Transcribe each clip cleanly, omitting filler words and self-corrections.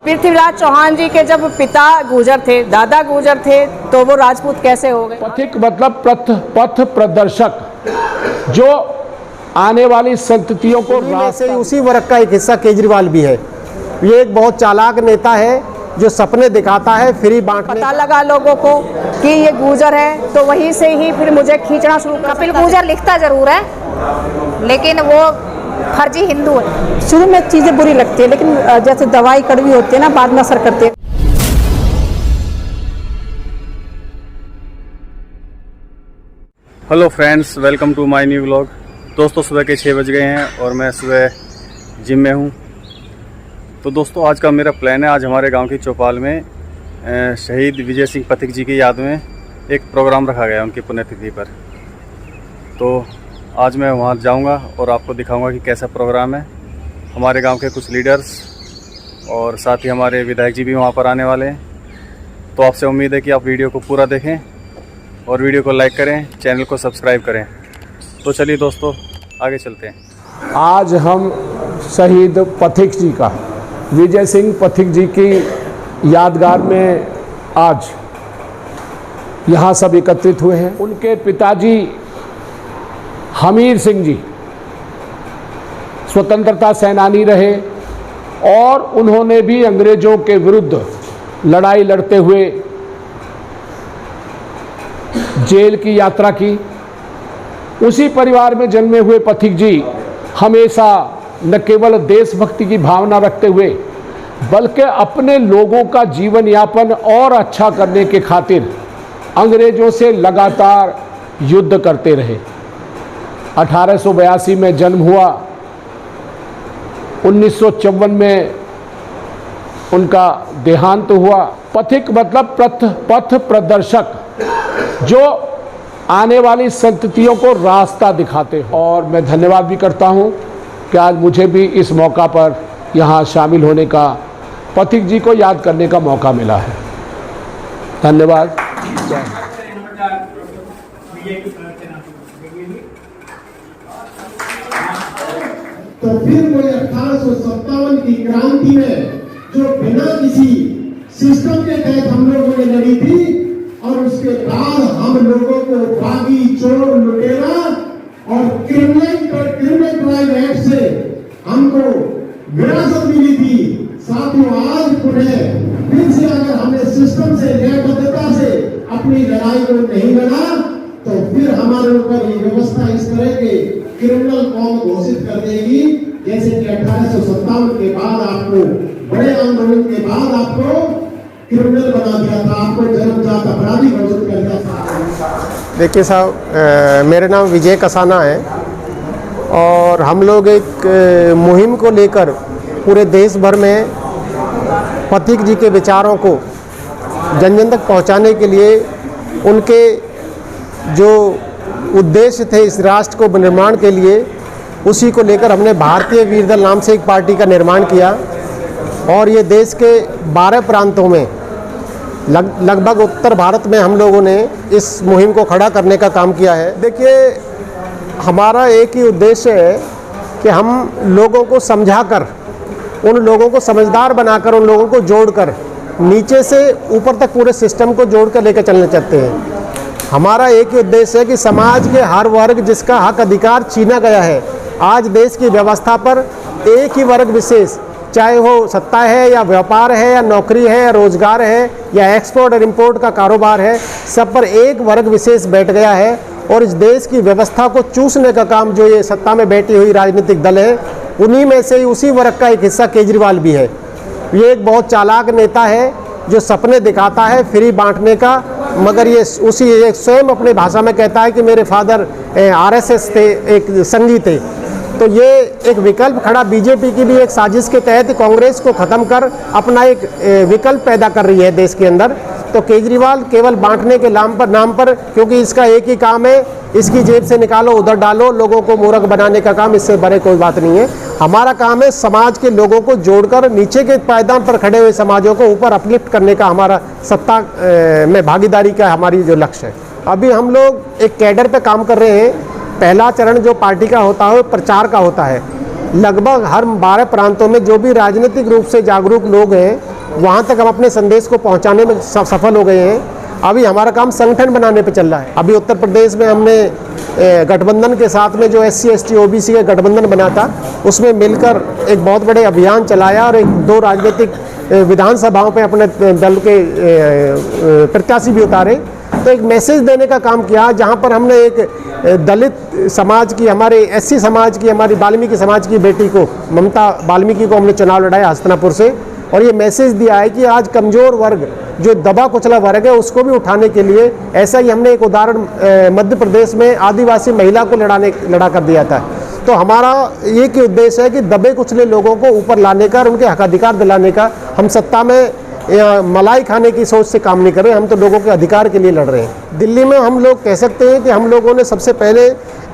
पृथ्वीराज चौहान जी के जब पिता गुर्जर थे, दादा गुर्जर थे, तो वो राजपूत कैसे हो गए? पथिक मतलब पथ प्रदर्शक, जो आने वाली संततियों को से उसी वर्ग का एक हिस्सा केजरीवाल भी है। ये एक बहुत चालाक नेता है जो सपने दिखाता है, फ्री बांटने। पता लगा लोगों को कि ये गुर्जर है, तो वहीं से ही फिर मुझे खींचना शुरू कर। कपिल गुर्जर लिखता जरूर है लेकिन वो फर्जी हिंदू है। शुरू में चीजें बुरी लगती है, लेकिन जैसे दवाई कड़वी होती है ना, बाद में असर करती है। Hello friends, welcome to my new vlog. दोस्तों, सुबह के 6 बज गए हैं और मैं सुबह जिम में हूँ। तो दोस्तों, आज का मेरा प्लान है, आज हमारे गांव की चौपाल में शहीद विजय सिंह पथिक जी की याद में एक प्रोग्राम रखा गया उनकी पुण्यतिथि पर। तो आज मैं वहाँ जाऊँगा और आपको दिखाऊँगा कि कैसा प्रोग्राम है। हमारे गांव के कुछ लीडर्स और साथ ही हमारे विधायक जी भी वहाँ पर आने वाले हैं। तो आपसे उम्मीद है कि आप वीडियो को पूरा देखें और वीडियो को लाइक करें, चैनल को सब्सक्राइब करें। तो चलिए दोस्तों, आगे चलते हैं। आज हम शहीद पथिक जी का, विजय सिंह पथिक जी की यादगार में आज यहाँ सब एकत्रित हुए हैं। उनके पिताजी हमीर सिंह जी स्वतंत्रता सेनानी रहे और उन्होंने भी अंग्रेजों के विरुद्ध लड़ाई लड़ते हुए जेल की यात्रा की। उसी परिवार में जन्मे हुए पथिक जी हमेशा न केवल देशभक्ति की भावना रखते हुए बल्कि अपने लोगों का जीवन यापन और अच्छा करने के खातिर अंग्रेजों से लगातार युद्ध करते रहे। 1882 में जन्म हुआ, 1954 में उनका देहांत हुआ। पथिक मतलब पथ प्रदर्शक, जो आने वाली संततियों को रास्ता दिखाते हैं। और मैं धन्यवाद भी करता हूं कि आज मुझे भी इस मौका पर यहाँ शामिल होने का, पथिक जी को याद करने का मौका मिला है। धन्यवाद। तो फिर कोई 1857 की क्रांति में जो बिना किसी सिस्टम के तहत हम लोगों ने लड़ी थी, और उसके बाद हम लोगों को बागी, चोर, लुटेरा और क्रिमिनल क्राइम एक्ट से हमको विरासत मिली थी। साथियों, आज पुनः फिर से अगर हमने सिस्टम से, न्यायबद्धता से अपनी लड़ाई को नहीं लड़ा, तो फिर हमारे ऊपर ये व्यवस्था इस तरह के क्रिमिनल कॉम घोषित कर देगी, जैसे कि 1857 के बाद आपको, बड़े आंदोलन के बाद आपको क्रिमिनल बना दिया था, आपको जन्मजात अपराधी घोषित कर दिया था। देखिए साहब, मेरा नाम विजय कसाना है और हम लोग एक मुहिम को लेकर पूरे देश भर में पथिक जी के विचारों को जन जन तक पहुंचाने के लिए, उनके जो उद्देश्य थे इस राष्ट्र को निर्माण के लिए, उसी को लेकर हमने भारतीय वीर दल नाम से एक पार्टी का निर्माण किया। और ये देश के 12 प्रांतों में, लगभग उत्तर भारत में हम लोगों ने इस मुहिम को खड़ा करने का काम किया है। देखिए, हमारा एक ही उद्देश्य है कि हम लोगों को समझाकर, उन लोगों को समझदार बनाकर, उन लोगों को जोड़कर, नीचे से ऊपर तक पूरे सिस्टम को जोड़कर लेकर चलना चाहते हैं। हमारा एक ही उद्देश्य है कि समाज के हर वर्ग जिसका हक अधिकार छीना गया है, आज देश की व्यवस्था पर एक ही वर्ग विशेष, चाहे वो सत्ता है या व्यापार है या नौकरी है या रोजगार है या एक्सपोर्ट और इंपोर्ट का कारोबार है, सब पर एक वर्ग विशेष बैठ गया है। और इस देश की व्यवस्था को चूसने का काम जो ये सत्ता में बैठी हुई राजनीतिक दल है, उन्हीं में से ही उसी वर्ग का एक हिस्सा केजरीवाल भी है। ये एक बहुत चालाक नेता है जो सपने दिखाता है फ्री बांटने का, मगर ये स्वयं अपने भाषा में कहता है कि मेरे फादर आरएसएस थे, एक संघी थे। तो ये एक विकल्प खड़ा, बीजेपी की भी एक साजिश के तहत कांग्रेस को ख़त्म कर अपना एक विकल्प पैदा कर रही है देश के अंदर। तो केजरीवाल केवल बांटने के नाम पर, क्योंकि इसका एक ही काम है, इसकी जेब से निकालो उधर डालो, लोगों को मूर्ख बनाने का काम, इससे बड़े कोई बात नहीं है। हमारा काम है समाज के लोगों को जोड़कर नीचे के पायदान पर खड़े हुए समाजों को ऊपर अपलिफ्ट करने का, हमारा सत्ता में भागीदारी का हमारी जो लक्ष्य है। अभी हम लोग एक कैडर पे काम कर रहे हैं। पहला चरण जो पार्टी का होता है प्रचार का होता है। लगभग हर 12 प्रांतों में जो भी राजनीतिक रूप से जागरूक लोग हैं वहाँ तक हम अपने संदेश को पहुँचाने में सफल हो गए हैं। अभी हमारा काम संगठन बनाने पे चल रहा है। अभी उत्तर प्रदेश में हमने गठबंधन के साथ में जो SC ST OBC का गठबंधन बना था, उसमें मिलकर एक बहुत बड़े अभियान चलाया और 2 राजनीतिक विधानसभाओं पे अपने दल के प्रत्याशी भी उतारे। तो एक मैसेज देने का काम किया, जहाँ पर हमने एक दलित समाज की, हमारे SC समाज की, हमारी वाल्मीकि समाज की बेटी को, ममता वाल्मीकि को हमने चुनाव लड़ाया हस्तिनापुर से, और ये मैसेज दिया है कि आज कमज़ोर वर्ग, जो दबा कुचला वर्ग है, उसको भी उठाने के लिए, ऐसा ही हमने एक उदाहरण मध्य प्रदेश में आदिवासी महिला को लड़ा कर दिया था। तो हमारा एक ही उद्देश्य है कि दबे कुचले लोगों को ऊपर लाने का और उनके हक अधिकार दिलाने का। हम सत्ता में मलाई खाने की सोच से काम नहीं कर रहे, हम तो लोगों के अधिकार के लिए लड़ रहे हैं। दिल्ली में हम लोग कह सकते हैं कि हम लोगों ने सबसे पहले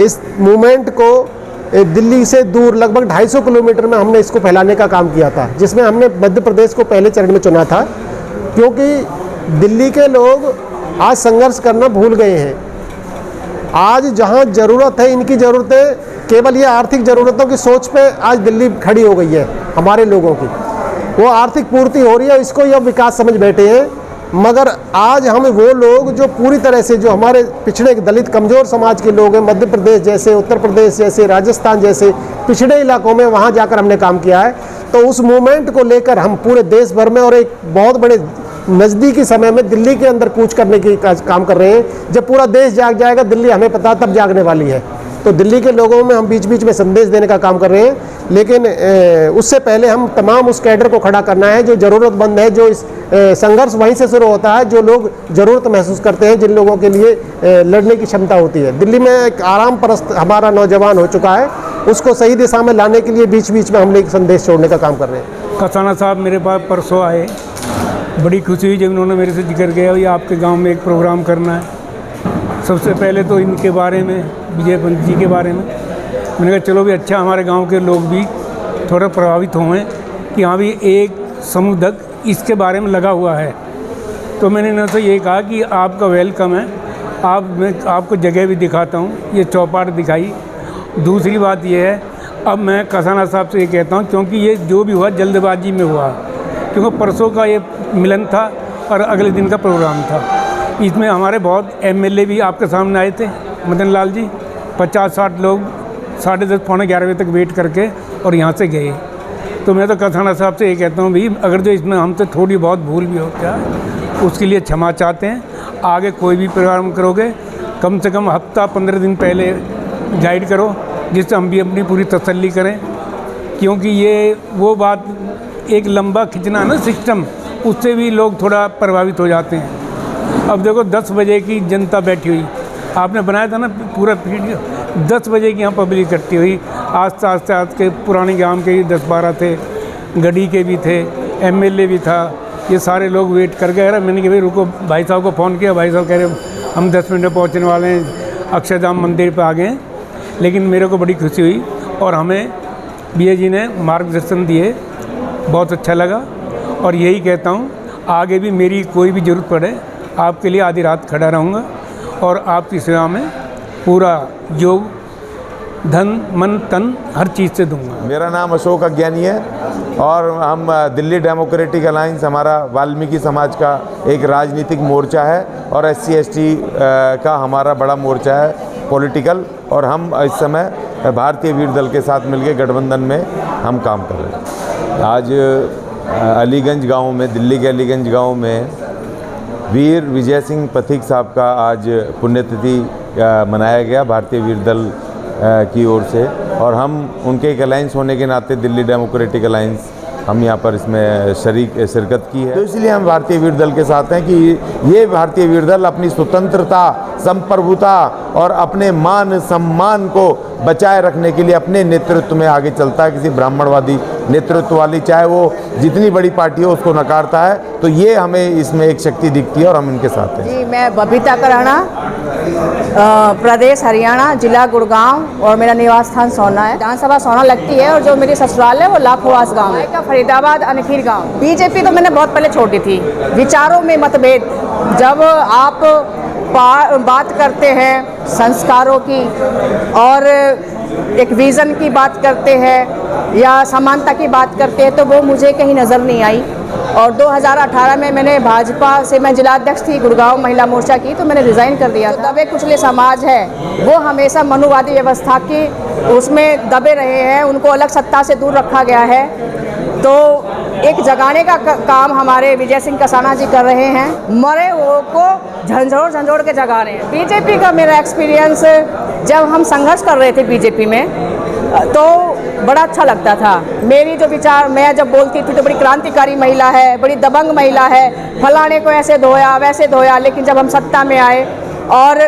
इस मूवमेंट को दिल्ली से दूर लगभग 250 किलोमीटर में हमने इसको फैलाने का काम किया था, जिसमें हमने मध्य प्रदेश को पहले चरण में चुना था, क्योंकि दिल्ली के लोग आज संघर्ष करना भूल गए हैं। आज जहां ज़रूरत है, इनकी ज़रूरतें केवल ये आर्थिक ज़रूरतों की सोच पे आज दिल्ली खड़ी हो गई है। हमारे लोगों की वो आर्थिक पूर्ति हो रही है, इसको ये विकास समझ बैठे हैं। मगर आज हम वो लोग जो पूरी तरह से, जो हमारे पिछड़े दलित कमज़ोर समाज के लोग हैं, मध्य प्रदेश जैसे, उत्तर प्रदेश जैसे, राजस्थान जैसे पिछड़े इलाकों में, वहाँ जाकर हमने काम किया है। तो उस मूवमेंट को लेकर हम पूरे देश भर में और एक बहुत बड़े नज़दीकी समय में दिल्ली के अंदर कूच करने की काम कर रहे हैं। जब पूरा देश जाग जाएगा, दिल्ली हमें पता तब जागने वाली है। तो दिल्ली के लोगों में हम बीच बीच में संदेश देने का काम कर रहे हैं, लेकिन उससे पहले हम तमाम उस कैडर को खड़ा करना है जो ज़रूरतमंद है। जो इस संघर्ष वहीं से शुरू होता है, जो लोग ज़रूरत महसूस करते हैं, जिन लोगों के लिए लड़ने की क्षमता होती है। दिल्ली में एक आराम परस्त हमारा नौजवान हो चुका है, उसको सही दिशा में लाने के लिए बीच बीच में हम एक संदेश छोड़ने का काम कर रहे हैं। कसाना साहब मेरे पास परसों आए, बड़ी खुशी हुई जब इन्होंने मेरे से जिक्र किया ये आपके गांव में एक प्रोग्राम करना है। सबसे पहले तो इनके बारे में, विजय पंत जी के बारे में मैंने कहा चलो भी अच्छा, हमारे गांव के लोग भी थोड़ा प्रभावित हुए कि हाँ भी एक समुदाय इसके बारे में लगा हुआ है। तो मैंने इनसे ये कहा कि आपका वेलकम है, मैं आपको जगह भी दिखाता हूँ, ये चौपाट दिखाई। दूसरी बात ये है, अब मैं कसाना साहब से ये कहता हूँ, क्योंकि ये जो भी हुआ जल्दबाजी में हुआ, क्योंकि परसों का ये मिलन था और अगले दिन का प्रोग्राम था। इसमें हमारे बहुत MLA भी आपके सामने आए थे, मदन लाल जी, 50-60 लोग 10:30 पौने 11 बजे तक वेट करके और यहाँ से गए। तो मैं तो कसाना साहब से ये कहता हूँ भाई, अगर जो इसमें हमसे थोड़ी बहुत भूल भी हो क्या, उसके लिए क्षमा चाहते हैं। आगे कोई भी प्रोग्राम करोगे, कम से कम हफ्ता 15 दिन पहले गाइड करो, जिससे हम भी अपनी पूरी तसल्ली करें। क्योंकि ये वो बात, एक लंबा खिंचना ना सिस्टम, उससे भी लोग थोड़ा प्रभावित हो जाते हैं। अब देखो 10 बजे की जनता बैठी हुई, आपने बनाया था ना पूरा वीडियो, 10 बजे की यहाँ पब्लिक इकट्ठी हुई। आस के पुराने गांव के 10-12 थे, गढ़ी के भी थे, MLA भी था, ये सारे लोग वेट कर गए। मैंने कहा भाई रुको, भाई साहब को फ़ोन किया, भाई साहब कह रहे हम 10 मिनट में पहुँचने वाले हैं, अक्षरधाम मंदिर पर आ गए हैं। लेकिन मेरे को बड़ी खुशी हुई और हमें BA जी ने मार्गदर्शन दिए, बहुत अच्छा लगा। और यही कहता हूँ, आगे भी मेरी कोई भी ज़रूरत पड़े, आपके लिए आधी रात खड़ा रहूँगा और आपकी सेवा में पूरा योग, धन, मन, तन हर चीज़ से दूंगा। मेरा नाम अशोक अज्ञानी है और हम दिल्ली डेमोक्रेटिक अलायंस, हमारा वाल्मीकि समाज का एक राजनीतिक मोर्चा है और SC ST का हमारा बड़ा मोर्चा है पॉलिटिकल। और हम इस समय भारतीय वीर दल के साथ मिलकर गठबंधन में हम काम कर रहे हैं। आज अलीगंज गांव में, दिल्ली के अलीगंज गांव में वीर विजय सिंह पथिक साहब का आज पुण्यतिथि मनाया गया भारतीय वीर दल की ओर से। और हम उनके एक अलायंस होने के नाते, दिल्ली डेमोक्रेटिक अलायंस, हम यहाँ पर इसमें शिरकत की है। तो इसलिए हम भारतीय वीर दल के साथ हैं कि ये भारतीय वीर दल अपनी स्वतंत्रता, संप्रभुता और अपने मान सम्मान को बचाए रखने के लिए अपने नेतृत्व में आगे चलता है। किसी ब्राह्मणवादी नेतृत्व वाली, चाहे वो जितनी बड़ी पार्टी हो, उसको नकारता है। तो ये हमें इसमें एक शक्ति दिखती है और हम इनके साथ हैं। जी, मैं बबीता कराना, प्रदेश हरियाणा, जिला गुड़गांव और मेरा निवास स्थान सोना है। विधानसभा सोना लगती है और जो मेरी ससुराल है वो लाखोवास गांव है का, फरीदाबाद अनखीर गांव। बीजेपी तो मैंने बहुत पहले छोड़ दी थी। विचारों में मतभेद, जब आप बात करते हैं संस्कारों की और एक विज़न की बात करते हैं या समानता की बात करते हैं, तो वो मुझे कहीं नज़र नहीं आई। और 2018 में मैंने भाजपा से मैं जिलाध्यक्ष थी गुड़गांव महिला मोर्चा की, तो मैंने रिज़ाइन कर दिया। तो दबे कुचले समाज है वो हमेशा मनुवादी व्यवस्था की उसमें दबे रहे हैं, उनको अलग सत्ता से दूर रखा गया है। तो एक जगाने का काम हमारे विजय सिंह कसाना जी कर रहे हैं, मरे हुए को झंझोड़ के जगा रहे हैं। बीजेपी का मेरा एक्सपीरियंस, जब हम संघर्ष कर रहे थे बीजेपी में तो बड़ा अच्छा लगता था। मेरी जो विचार, मैं जब बोलती थी तो बड़ी क्रांतिकारी महिला है, बड़ी दबंग महिला है, फलाने को ऐसे धोया वैसे धोया। लेकिन जब हम सत्ता में आए और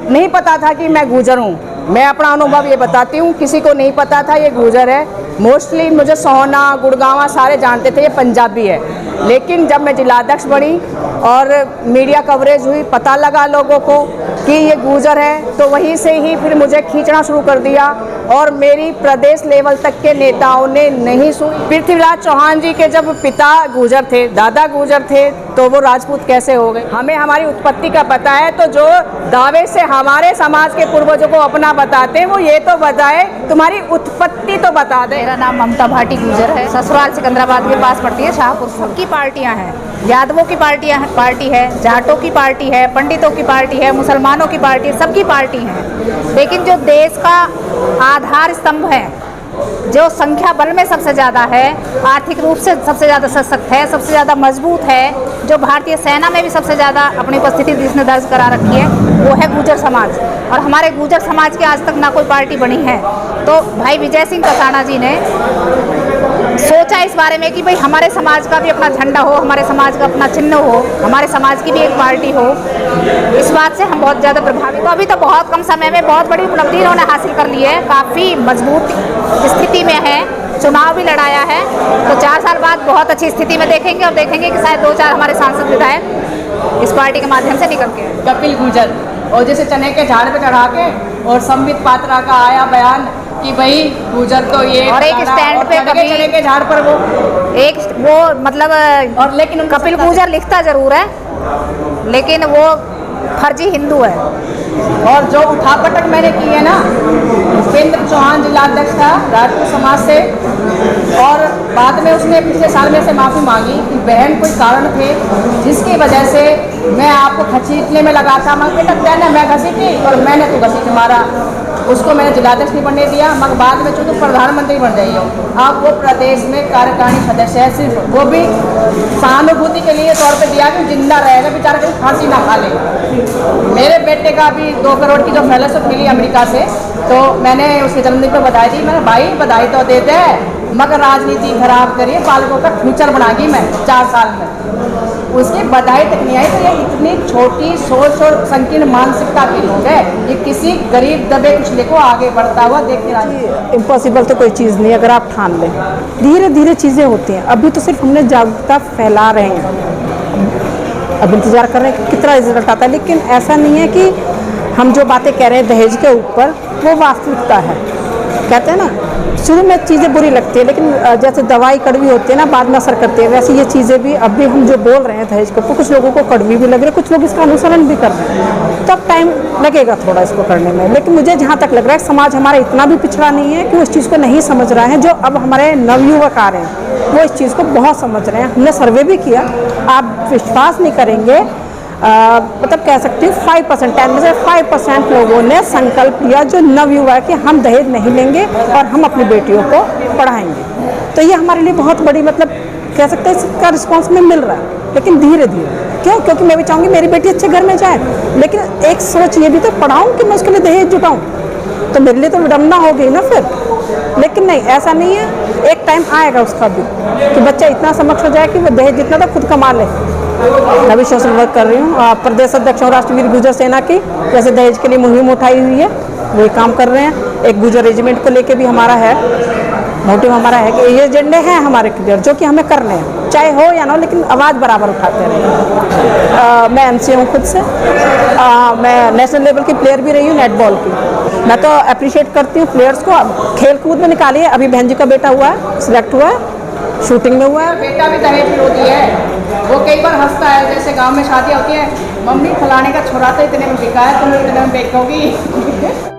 नहीं पता था कि मैं गुर्जर हूँ, मैं अपना अनुभव ये बताती हूँ, किसी को नहीं पता था ये गुर्जर है। मोस्टली मुझे सोहना गुड़गांव सारे जानते थे ये पंजाबी है। लेकिन जब मैं जिलाध्यक्ष बनी और मीडिया कवरेज हुई, पता लगा लोगों को कि ये गुर्जर है, तो वहीं से ही फिर मुझे खींचना शुरू कर दिया और मेरी प्रदेश लेवल तक के नेताओं ने नहीं सुनी। पृथ्वीराज चौहान जी के जब पिता गुर्जर थे, दादा गुर्जर थे, तो वो राजपूत कैसे हो गए? हमें हमारी उत्पत्ति का पता है, तो जो दावे से हमारे समाज के पूर्वजों को अपना बताते हैं वो ये तो बताए, तुम्हारी उत्पत्ति तो बता दे। मेरा नाम ममता भाटी गुर्जर है, ससुराल सिकंदराबाद के पास पड़ती है शाहपुर। सबकी पार्टियां हैं, यादवों की पार्टी है, जाटों की पार्टी है, पंडितों की पार्टी है, मुसलमानों की पार्टी है, सबकी पार्टी है। लेकिन जो देश का आधार स्तंभ है, जो संख्या बल में सबसे ज़्यादा है, आर्थिक रूप से सबसे ज़्यादा सशक्त है, सबसे ज़्यादा मजबूत है, जो भारतीय सेना में भी सबसे ज़्यादा अपनी उपस्थिति जिसने दर्ज करा रखी है, वो है गुर्जर समाज। और हमारे गुर्जर समाज की आज तक ना कोई पार्टी बनी है। तो भाई विजय सिंह कसाना जी ने सोचा इस बारे में कि भाई हमारे समाज का भी अपना झंडा हो, हमारे समाज का अपना चिन्ह हो, हमारे समाज की भी एक पार्टी हो। इस बात से हम बहुत ज़्यादा प्रभावित। तो अभी तो बहुत कम समय में बहुत बड़ी उपलब्धि इन्होंने हासिल कर ली है, काफ़ी मजबूत स्थिति में है, चुनाव भी लड़ाया है। तो 4 साल बाद बहुत अच्छी स्थिति में देखेंगे और देखेंगे कि शायद 2-4 हमारे सांसद विधायक इस पार्टी के माध्यम से निकल के। कपिल गुर्जर और जैसे चने के झाड़ पे चढ़ा के और संबित पात्रा का आया बयान कि भाई गुर्जर तो ये, और एक स्टैंड पे कभी चने के झाड़ पर वो मतलब, और लेकिन कपिल गुर्जर लिखता जरूर है लेकिन वो फर्जी हिंदू है। और जो उठापटक मैंने की है ना, उपेंद्र चौहान जिलाध्यक्ष था राजपूत समाज से, और बाद में उसने पिछले साल में से माफ़ी मांगी कि बहन कोई कारण थे जिसकी वजह से मैं आपको खसीटने में लगा था। मगर बेटा कहना मैं घसीटी और मैंने तो घसीट मारा, उसको मैंने जिलाध्यक्ष नहीं बनने दिया। मगर बाद में चूँकि प्रधानमंत्री बन रही हो, अब वो प्रदेश में कार्यकारिणी सदस्य है, सिर्फ वो भी सहानुभूति के लिए तौर पे दिया कि जिंदा रहेगा, बेचारा कहीं फांसी ना खा ले। मेरे बेटे का भी 2 करोड़ की जो फेलोशिप मिली अमेरिका से, तो मैंने उसके जन्मदिन पर बधाई दी। मैंने भाई बधाई तो देते हैं मगर राजनीति खराब करिए, बालकों का फ्यूचर बनागी मैं 4 साल में, उसकी बधाई तक नहीं आई। तो ये इतनी छोटी सोच और संकीर्ण मानसिकता के लोग हैं, ये किसी गरीब दबे कुचले को आगे बढ़ता हुआ देखते। इम्पॉसिबल तो कोई चीज़ नहीं अगर आप ठान लें, धीरे धीरे चीज़ें होती हैं। अभी तो सिर्फ हमने जागरूकता फैला रहे हैं, अब इंतज़ार कर रहे हैं कि कितना रिजल्ट आता है। लेकिन ऐसा नहीं है कि हम जो बातें कह रहे हैं दहेज के ऊपर वो वास्तविकता है। कहते हैं ना, शुरू में चीज़ें बुरी लगती है, लेकिन जैसे दवाई कड़वी होती है ना, बाद में असर करती है, वैसे ये चीज़ें भी अब भी हम जो बोल रहे हैं दहेज के ऊपर, कुछ लोगों को कड़वी भी लग रही है, कुछ लोग इसका अनुसरण भी कर रहे हैं। तो अब टाइम लगेगा थोड़ा इसको करने में। लेकिन मुझे जहाँ तक लग रहा है समाज हमारा इतना भी पिछड़ा नहीं है कि वो इस चीज़ को नहीं समझ रहा है। जो अब हमारे नवयुवक आ रहे हैं वो इस चीज़ को बहुत समझ रहे हैं। हमने सर्वे भी किया, आप विश्वास नहीं करेंगे, मतलब कह सकती हूँ 5%, 10 में से 5% लोगों ने संकल्प लिया जो नवयुवा कि हम दहेज नहीं लेंगे और हम अपनी बेटियों को पढ़ाएंगे। तो ये हमारे लिए बहुत बड़ी, मतलब कह सकते हैं इसका रिस्पॉन्स में मिल रहा है। लेकिन धीरे धीरे, क्यों? क्योंकि मैं भी चाहूँगी मेरी बेटी अच्छे घर में जाए, लेकिन एक सोच ये भी तो पढ़ाऊँ कि मैं उसके लिए दहेज जुटाऊँ, तो मेरे लिए तो विडम्बना हो गई ना फिर। लेकिन नहीं, ऐसा नहीं है, एक टाइम आएगा उसका भी कि बच्चा इतना सक्षम हो जाए कि वो दहेज जितना तो खुद कमा ले। मैं भी सोशल वर्क कर रही हूँ, प्रदेश अध्यक्ष हूँ राष्ट्रवीर गुर्जर सेना की। जैसे दहेज के लिए मुहिम उठाई हुई है, वही काम कर रहे हैं। एक गुर्जर रेजिमेंट को लेके भी हमारा है मोटिव, हमारा है कि ये एजेंडे हैं हमारे क्लियर जो कि हमें करने हैं, चाहे हो या ना हो, लेकिन आवाज़ बराबर उठाते रहें। मैं एमसीए हूँ खुद से, मैं नेशनल लेवल की प्लेयर भी रही हूँ नेटबॉल की। मैं तो अप्रिशिएट करती हूँ प्लेयर्स को, खेल कूद में निकालिए। अभी बहन जी का बेटा हुआ है, सिलेक्ट हुआ है, शूटिंग में हुआ है। बेटा भी दहेज विरोधी है, वो कई बार हंसता है, जैसे गांव में शादियाँ होती हैं, मम्मी फलाने का छोरा तो इतने में बिका है, तुम इतने में बेचोगी।